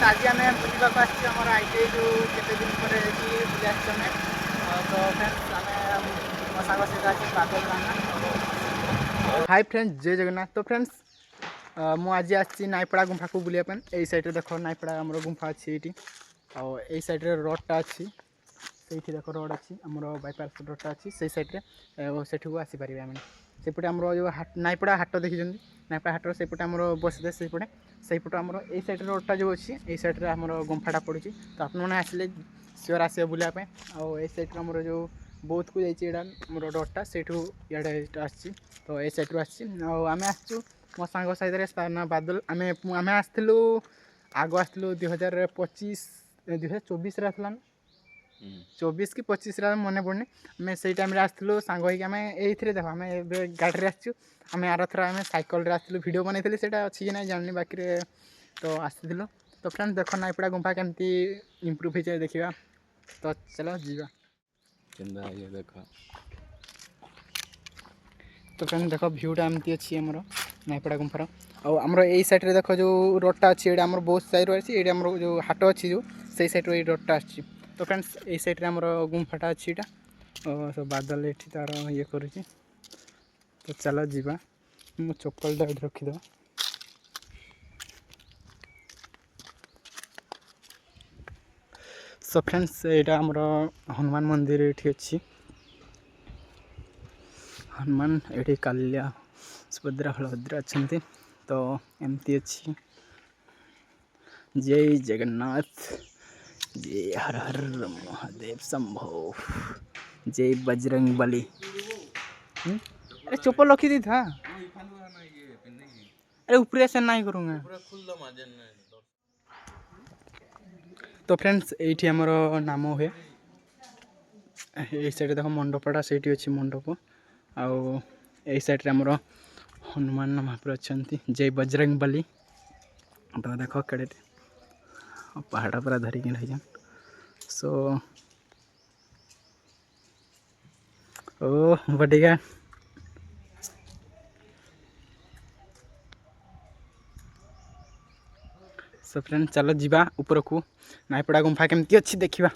आज आम बुलवा आमर आईटीआई जो केते दिन पर बुले आमे तो फ्रेंड्स आम मो सांग सहित आज बादल राणा। हाय फ्रेंड्स, जय जगन्नाथ। तो फ्रेंड्स मु आज आसी नाईपड़ा गुंफा को बुलाया यही साइड देख नाईपड़ा आम गुंफा अच्छी ये आई साइड रोडटा अच्छी से देख रोड अच्छी आम बाईपास रोडटा अच्छी से सैड्रे से आसीपर आम सेपटे आम जो नाईपड़ा हाट देखी नाईपड़ा हाट सेपटे आम बस सेपटे सहीपट आम यही सैड रोडटा जो अच्छी यही सैड्रे आम गुंफाटा पड़ी तो आपने आसिले सियोर आसे बुलायापी आई सैड्रे आम जो बौद्ध को जाइए मोर डरटा से इे आसी तो ये सैड्रु आम आसचु मो सांग सहित ना बादल आम आसलु आग आसलु 2025 2024 आसला 24 कि 25 मन पड़नी आम से टाइम आसलु सांग आम ये देख आम गाड़ी आसचु आम आर थर आम सैकल आसलु वीडियो बनई से अच्छी कि ना जानी बाकी तो आसलु तो फ्रेंड्स देख नाईपड़ा गुंफा केमती इम्प्रूव हो देखा तो चलो जीवा ये देखा तो फ्रेंड्स देख भ्यूटा एमती अच्छी आमर नाईपड़ा गुंफार आमर यही सैड्रे देख जो रोडटा अच्छी ये आम बहुत साइड अच्छी ये आम जो हाट अच्छी जो से सैड्रे रोडटा आसी तो फ्रेंड्स यही सैड्रे आमर गुंफाटा अच्छी यहाँ सब बादल ये तार ये कर तो चलो जीवा मो चप्पलटा ये रखीद सो फ्रेंड्स यहाँ आमर हनुमान मंदिर ये अच्छी हनुमान ये काल्या सुभद्रा बलभद्र अच्छा तो एमती अच्छी जय जगन्नाथ जय हर हर महादेव शंभो जय बजरंग बली। अरे चप्पल रखी दी था अरे ऊपर से नहीं करूँगा तो फ्रेंड्स ये आमर नाम हुए ये साइड देख मंडपटा से अच्छी मंडप आउ यही साइड आमर हनुमान महापुर अच्छा जय बजरंग बली तो देख कड़े पहाड़ पूरा धरिकी रही सो ओ बॉडीगार्ड सो फ्रेंड चलो जीवा ऊपर को नाईपड़ा गुंफा केमती अच्छी देखा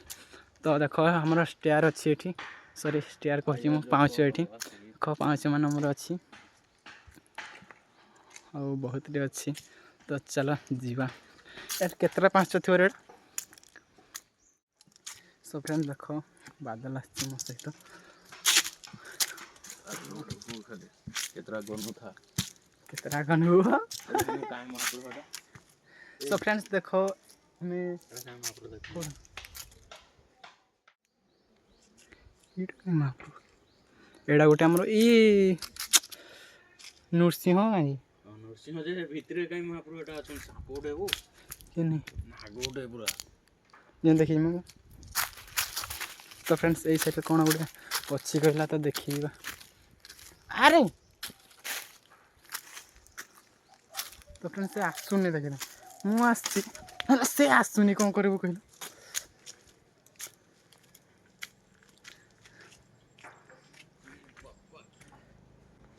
तो देख आमर स्टेयर अच्छी ये सॉरी स्टेयर कहूँ पाँच ये देख पाँच मान आमर अच्छी और बहुत अच्छी तो चलो जीवा यार केतरा पाँच थी रेट सो फ्रेंड देख बादल आस मो सहित केतरा गनु सो फ्रेंड्स देख एड़ा गोटे आमर ई नृसिंह नरसिंह जे भितरे कहीं महाप्रभु एटा अछन सापोडे वो केने नागोडे पूरा जे देखि म तो फ्रेंड्स ए साइड कोन गोटे पछी कहला तो देखिबा अरे तो फ्रेंड्स से आसुनी देखिना मु आसी से आसुनी कोन करबो कहला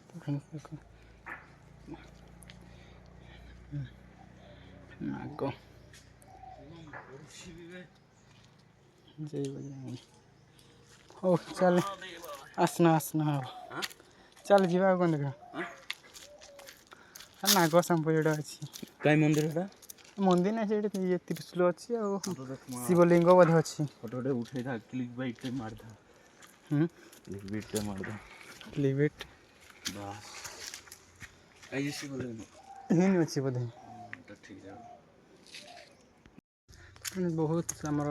तो फ्रेंड्स देखो नागो जय बजरंग हो चल आसना आसना हो चल जीवा कौन देखा नाग सांप जोड़ा अच्छी कई मंदिर है मंदिर ना से त्रिशूल अच्छी और शिवलिंग बोध अच्छी फोटोटे उठे था क्लिक बाइट पे मार था क्लिक बाइट पे मार था क्लिक बाइट बस आई शिवलिंग हिन अच्छी बोधे तो ठीक है बहुत आमर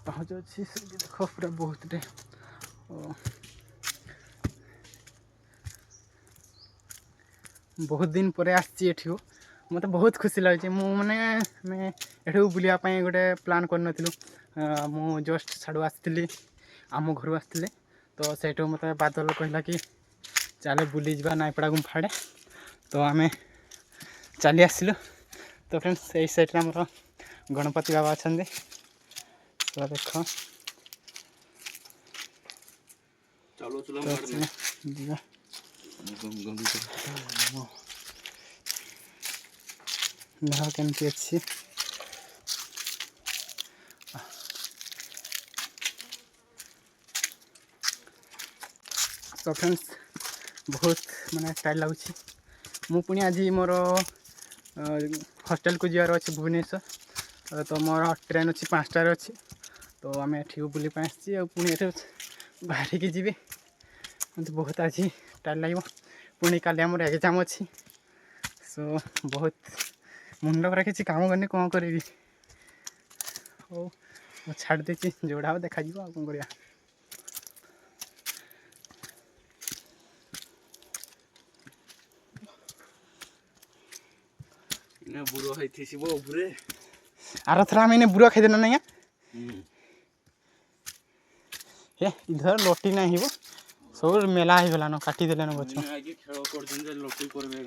पाँच अच्छी देख पूरा बहुत टे बहुत दिन पर आसी मत बहुत खुशी लगे मैंने ये बुलायापी गोटे प्लान कर मु जस्ट साड़ू आसती आम घर आसती तो सेठू मत बादल कहला कि चले बुली जा नाईपड़ा गुंफाड़े तो आम चली आसलु तो फ्रेंड्स यही साइड आमर गणपति बाबा अच्छा तो देख चलो चलो जीवा देख केमती अच्छी तो फ्रेंड्स बहुत माने टाइट लगुच मु पुणी आज मोर हॉस्टल को जीवार अच्छे भुवनेश्वर तो मोर ट्रेन अच्छी 5टार अच्छी तो आम एठी बुली आसी पुणी बाहर की जी मत बहुत आज टाइट लगे पुणी काली आम एग्जाम अच्छी सो बहुत मुंड पर किसी काम करनी कौन करी हो छाड़ देती जोड़ा हो देखा कौन कर बुरो है थी वो बुरे आर थर आम बुरा खाईदेना ना हे इधर लोटी ना हो सब मेला हो गलान काटिदेलान गछ खेल कर लोटी करबे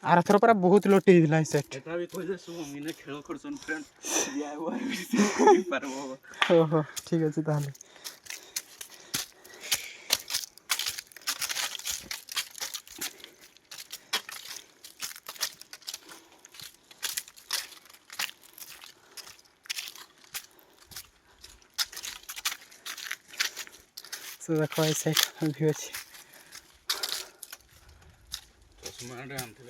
आर थर पूरा बहुत लोटी होता सेट एटा भी कहले सब मिने खेल करछन फ्रेंड या हुआ पारबो ओहो ठीक अछि ताहले सो देखो ए साइड व्यू अछि चश्मा आनते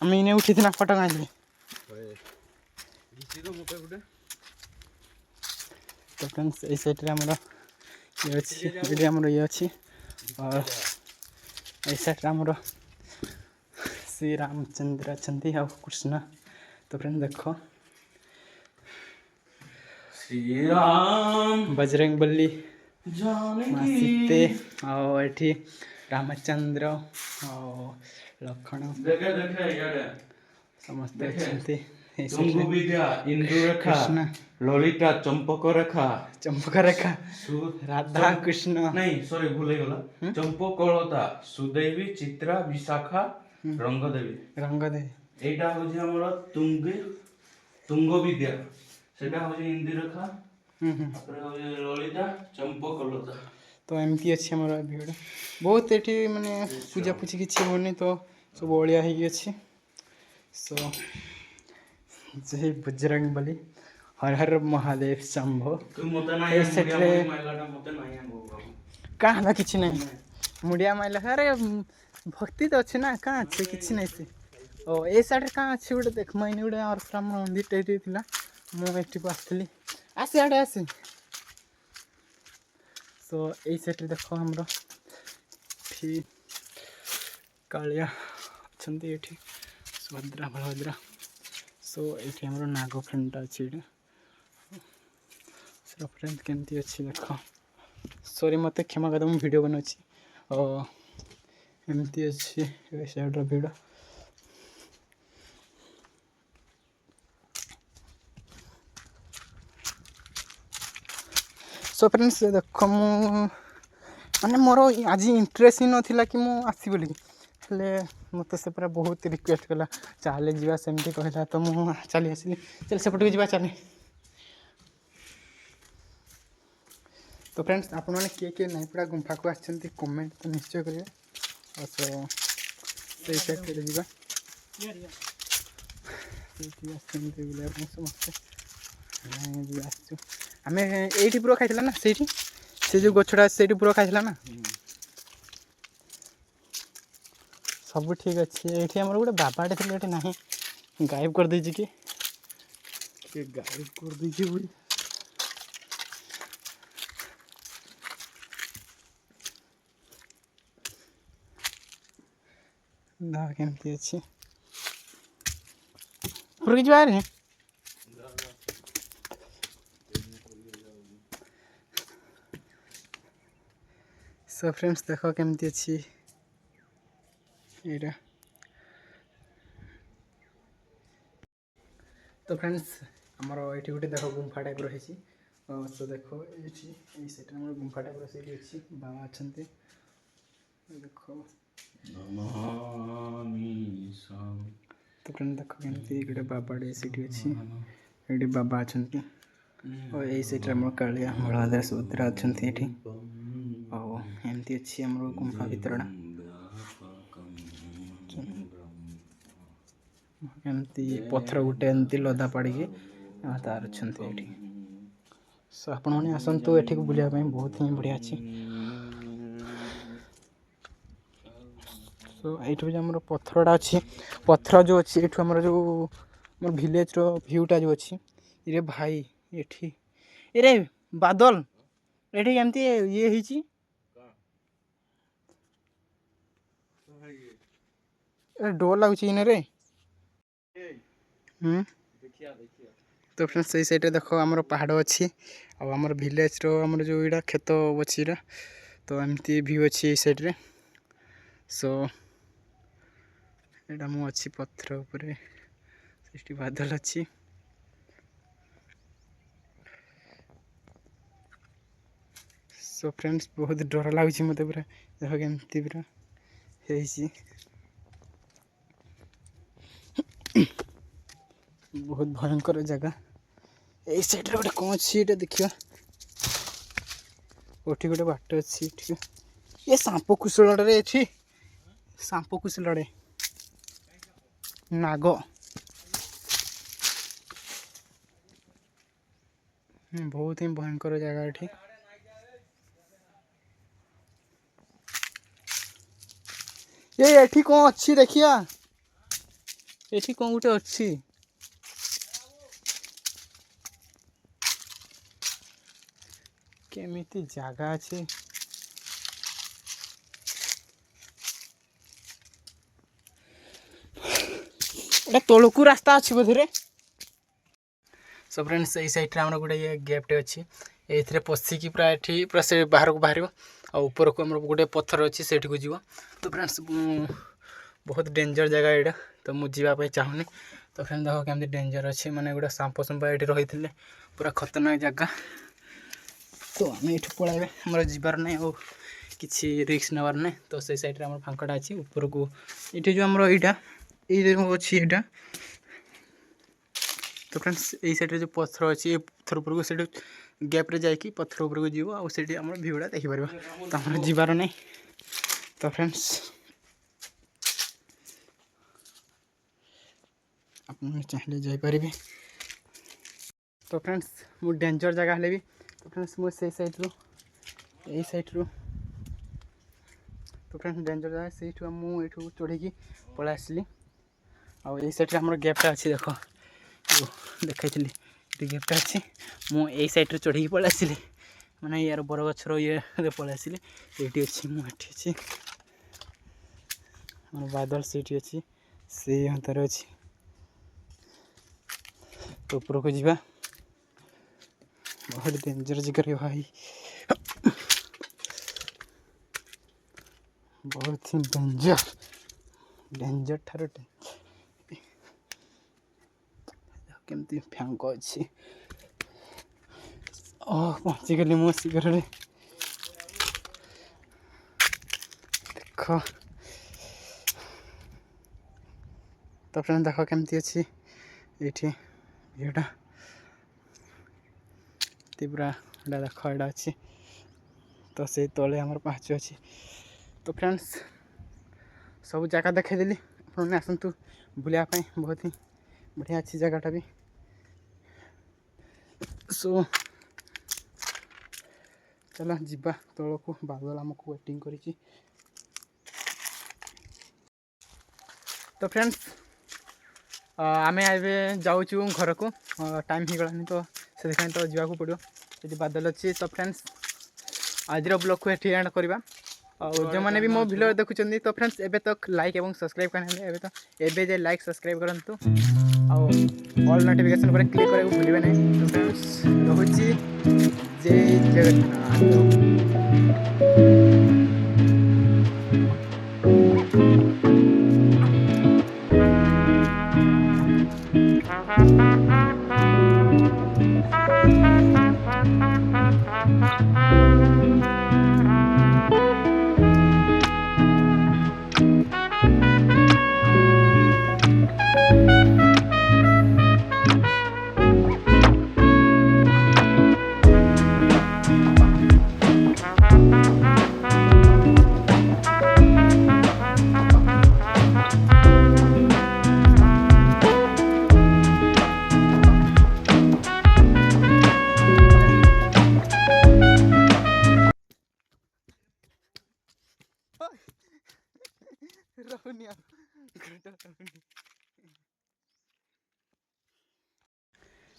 हम इने उठी ना फोटो आइले तो फ्रेंड्स ए साइड रे हमरो ये अछि वीडियो हमरो ये अछि और ए साइड रे हमरो श्री रामचंद्र अछंती और कृष्ण तो फ्रेंड देखो श्री राम बजरंग बली जानकी सीते और एठी रामचंद्र और लखन देखे देखे यार समस्त अछंती तुंगु विद्या इंदु रेखा ललिता चंपक रेखा राधा कृष्ण नहीं सॉरी भूल गला चंपकलता सुदेवी चित्रा विशाखा रंगदेवी एटा हो जे हमर तुंग विद्या सेटा हो जे इंदु रेखा तापर हो जे ललिता चंपकलता तो एमती अच्छे हमारा भिड़ बहुत एठी माने पूजा पूजी किछि होनी तो सब ओलिया ही अछि सो जय बजरंग बली हर हर महादेव शंभो तू मते ना माइलाटा मते ना कहाँ किछि नहीं मुड़िया माइला अरे भक्ति तो अच्छे ना कहाँ अच्छे किछि नहीं से ओ ए साइड कहाँ अच्छे गोटे देख मैंने गोटे और राम मंदिर टाइप थिला मु एठी को आसली आसे आडे आसे सो ए साइड देखो हमरो ठी कालिया छंती एठी सुभद्रा बलभद्रा सो एठी हमरो नागो फ्रेंड अछि सो फ्रेंड केमती अछि देखो सॉरी मते क्षमा कर हम वीडियो बनौछि और एमती अछि ए साइड रो वीडियो सो फ्रेंड्स देखो माने मोर आज इंटरेस्ट ही नाला कि मुझे आसि बोली हेले मत से पूरा बहुत रिक्वेस्ट कला चले जा सेमती कहला तो मुझे चली आसली चल सेपट जा चले तो फ्रेंड्स आपण मैंने किए नाईपड़ा गुंफा को आसछन्ती कमेंट तो निश्चय करेंगे और सो से साइड जा समस्त आम ये पूरा खाई ना से जो गछड़ा से पूरा खाई ना सब ठीक अच्छे ये आम गोटे बाबाटे थे ना गायब कर दे कि गायब कर दे बुढ़ी केमती अच्छे पूरा किसी बाहर सो फ्रेंड्स देखो केमती अच्छी एटा तो फ्रेंड्स आमर ये गोटे देख गुंफा टाइप रही सो देखो ये साइड गुंफा टाइप रही अच्छी बाबा अच्छा देखो तो फ्रेंड देखो केमती गोटे बाबाटे सीटी अच्छी ये बाबा अच्छा और ये साइड कालिया बलभद्र सुभद्रा अच्छा ये एमती अच्छी आम गुंफा भितरटा एमती पत्थर गोटे एमती लदा पड़ी तार अच्छा ये सो आपने आसतु एठी बुलाया बहुत ही बढ़िया अच्छी। सो ये आम पथरटा अच्छी पथर जो अच्छी ये आम जो मोर भिलेज भ्यूटा जो अच्छी ये भाई ये बादल ये एमती ये डर लगुच रे। तो फ्रेंड्स सही साइड देख आमर पहाड़ अच्छी आमर भिलेज आमर जो यहाँ खेत अच्छी तो एमती व्यू अच्छी साइड रे। सो यहाँ मु अच्छी पत्थर उपरे बादल अच्छी। सो फ्रेंड्स बहुत डर लगुच मत पूरा देख केमती पूरा बहुत भयंकर जगह ये साइड रे गोटे कौन अच्छी देखिए ओठी गोटे बाट अच्छी ये सांप कुशल सांप कुशल नाग बहुत ही भयंकर जगह ये एठी कौन अच्छी देखिया एठी कौन गोटे अच्छी केमिति जगह अच्छी एटा तलकू रास्ता अच्छी बोधे। सो फ्रेंड्स यही साइड आम गोटे ये गैपटे अच्छी ये पशिकी पूरा ये पूरा से बाहर को बाहर ऊपर को आम गोटे पत्थर अच्छी से जीव। तो फ्रेंड्स बहुत डेंजर जगह यहाँ तो मुझे चाहूनी। तो फ्रेंड्स देख केमती डेंजर अच्छी माने गोटे सांप संपा ये रही थे पूरा खतरनाक जगह। तो आम ये पलैबे आम जीवार ना और किसी रिस्क नेबार ना। तो से साइड आम फांकाटा अच्छी ऊपर को ये जो आम यहाँ अच्छी यहाँ। तो फ्रेंड्स यही साइड जो पत्थर अच्छी ये पत्थर उपरको से गैप्रे जाकि पत्थर उपरको जीव आम भ्यूटा देखिपर तो आम जीवार ना। तो फ्रेंड्स आप चाहिए जापर। तो फ्रेंड्स मु डेंजर जगह हेले भी तो फ्रेंड्स मुझे साइड रू यही साइड रू तो फ्रेंड्स डेंजर जगह से मुझे चढ़ी पलै आसली आउ यही साइड आम गैपटा अच्छी देख देखी गैपटा अच्छी मुझे साइड चढ़ी पलै आसली मैंने यार बरगछर ये पलै आसली ये अच्छी मुझे अच्छी बादल सीटी अच्छी से अंतर अच्छी। तो ऊपर को जीवा बहुत डेंजर जगह भाई बहुत ही डेंजर डेंजर ठार केमती फैंक अच्छी पहुँची गली मो शीघ्र देख। तो फ्रेंड देख केमती अच्छी ये भ्यूटा पूरा एटा देख एटा अच्छी तो से तले आमर पाँच अच्छी। तो फ्रेंड्स सब जगह देखीदेली आपने आसतु बुलायापी बहुत ही बढ़िया अच्छी जगहटा भी। सो चलो जीवा तल को बादल आमको वेटिंग करी। तो फ्रेंड्स आम ए जाऊँ घर को टाइम हो गलानी तो से तो जावाक पड़ो ये बादल अच्छी। तो फ्रेंड्स आज ब्लॉग को ये एंड करवा और जो मैंने भी मो वीडियो देखुं। तो फ्रेंड्स एबे तक लाइक और सब्सक्राइब करने एबे तो एबे जे लाइक सब्सक्राइब करंतु ऑल नोटिफिकेशन पर क्लिक करने को भूलिए नहीं। तो फ्रेंड्स रहुची जय जगन्नाथ।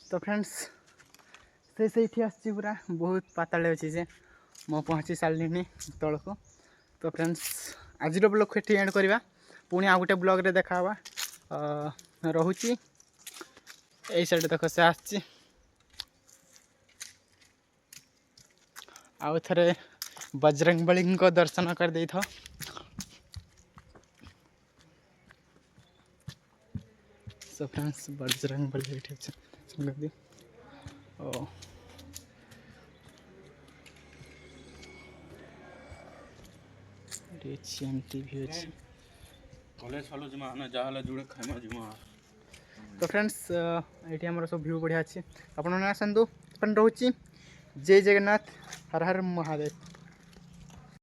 तो फ्रेंड्स से पूरा बहुत पाताले अच्छी से मु पहुँची सारे तौक। तो फ्रेंड्स आज ब्लॉग को एंड करवा पुणी आ गए ब्लॉग रे देखा रोची यही साइड देख से आसी आउ थे बजरंगबली को दर्शन कर दे था। सो फ्रेंड्स बजरंगबली संगति ओ एमटी भी अच्छी कॉलेज फॉलो जमा ना जाहला जुड़े खाइमा जमा। तो फ्रेंड्स ये आम सब व्यू बढ़िया अच्छे आपने आसतु रोचे जय जगन्नाथ हर हर महादेव।